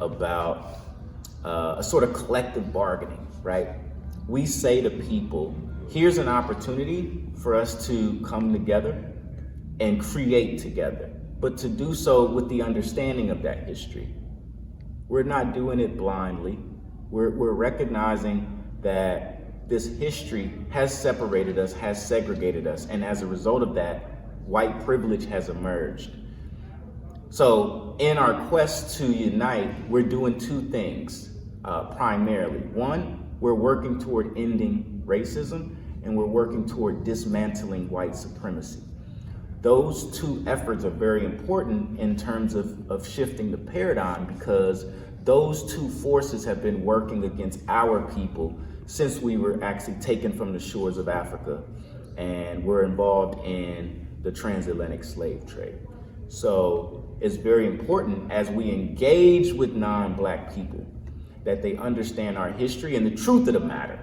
about a sort of collective bargaining, right? We say to people, here's an opportunity for us to come together and create together, but to do so with the understanding of that history. We're not doing it blindly. We're recognizing that this history has separated us, has segregated us, and as a result of that, white privilege has emerged. So in our quest to unite, we're doing two things primarily. One, we're working toward ending racism, and we're working toward dismantling white supremacy. Those two efforts are very important in terms of shifting the paradigm, because those two forces have been working against our people since we were actually taken from the shores of Africa and were involved in the transatlantic slave trade. So it's very important as we engage with non-Black people that they understand our history and the truth of the matter.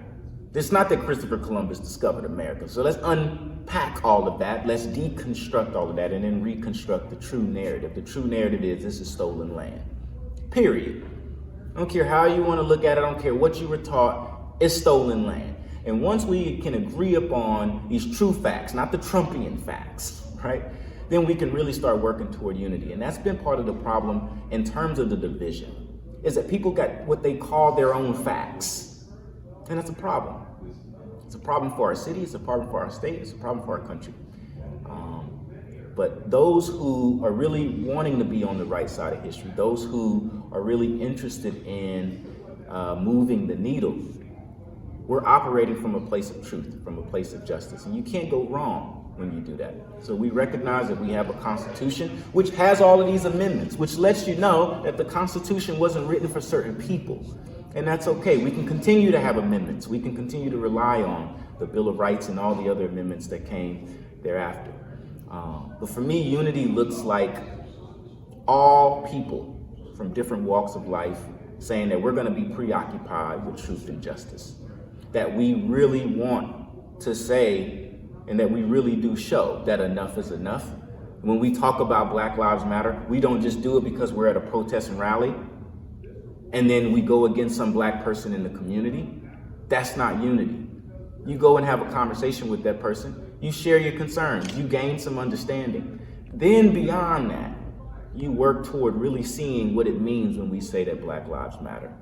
It's not that Christopher Columbus discovered America. So let's unpack all of that. Let's deconstruct all of that and then reconstruct the true narrative. The true narrative is this is stolen land, period. I don't care how you want to look at it. I don't care what you were taught. It's stolen land. And once we can agree upon these true facts, not the Trumpian facts, right? Then we can really start working toward unity. And that's been part of the problem in terms of the division, is that people got what they call their own facts. And that's a problem. It's a problem for our city, it's a problem for our state, it's a problem for our country. But those who are really wanting to be on the right side of history, those who are really interested in moving the needle, we're operating from a place of truth, from a place of justice. And you can't go wrong when you do that. So we recognize that we have a Constitution which has all of these amendments, which lets you know that the Constitution wasn't written for certain people. And that's okay. We can continue to have amendments. We can continue to rely on the Bill of Rights and all the other amendments that came thereafter. But for me, unity looks like all people from different walks of life saying that we're going to be preoccupied with truth and justice, that we really want to say and that we really do show that enough is enough. When we talk about Black Lives Matter, we don't just do it because we're at a protest and rally and then we go against some Black person in the community. That's not unity. You go and have a conversation with that person, you share your concerns, you gain some understanding. Then beyond that, you work toward really seeing what it means when we say that Black Lives Matter,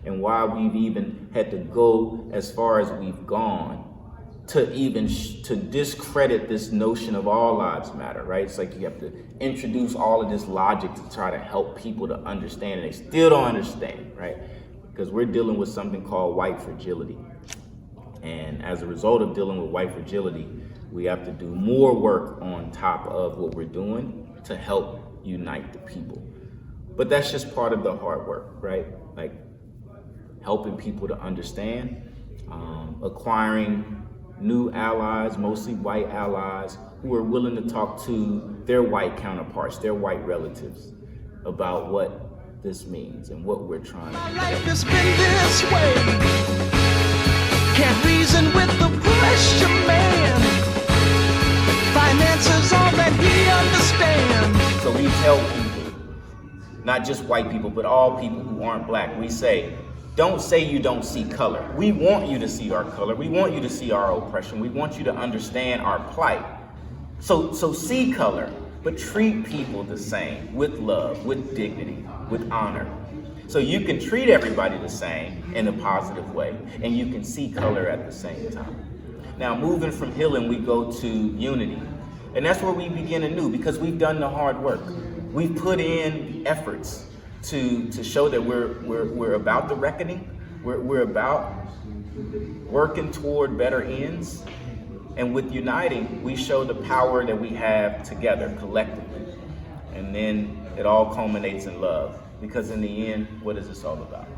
and why we've even had to go as far as we've gone to even to discredit this notion of all lives matter, right? It's like you have to introduce all of this logic to try to help people to understand, and they still don't understand, right? Because we're dealing with something called white fragility. And as a result of dealing with white fragility, we have to do more work on top of what we're doing to help unite the people. But that's just part of the hard work, right? Like helping people to understand, acquiring new allies, mostly white allies, who are willing to talk to their white counterparts, their white relatives, about what this means and what we're trying to do. My life has been this way. Can't reason with the pressure man. Finance is all that he understands. So we tell people, not just white people, but all people who aren't Black, we say, don't say you don't see color. We want you to see our color. We want you to see our oppression. We want you to understand our plight. So see color, but treat people the same, with love, with dignity, with honor. So you can treat everybody the same in a positive way, and you can see color at the same time. Now, moving from healing, we go to unity. And that's where we begin anew, because we've done the hard work. We've put in efforts to show that we're about the reckoning. We're about working toward better ends. And with uniting, we show the power that we have together, collectively. And then it all culminates in love. Because in the end, what is this all about?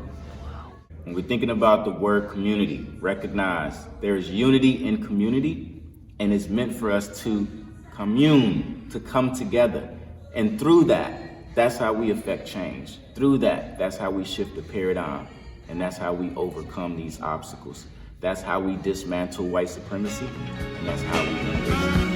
When we're thinking about the word community, recognize there is unity in community, and it's meant for us to commune, to come together. And through that, that's how we affect change. Through that, that's how we shift the paradigm, and that's how we overcome these obstacles. That's how we dismantle white supremacy, and that's how we end racism.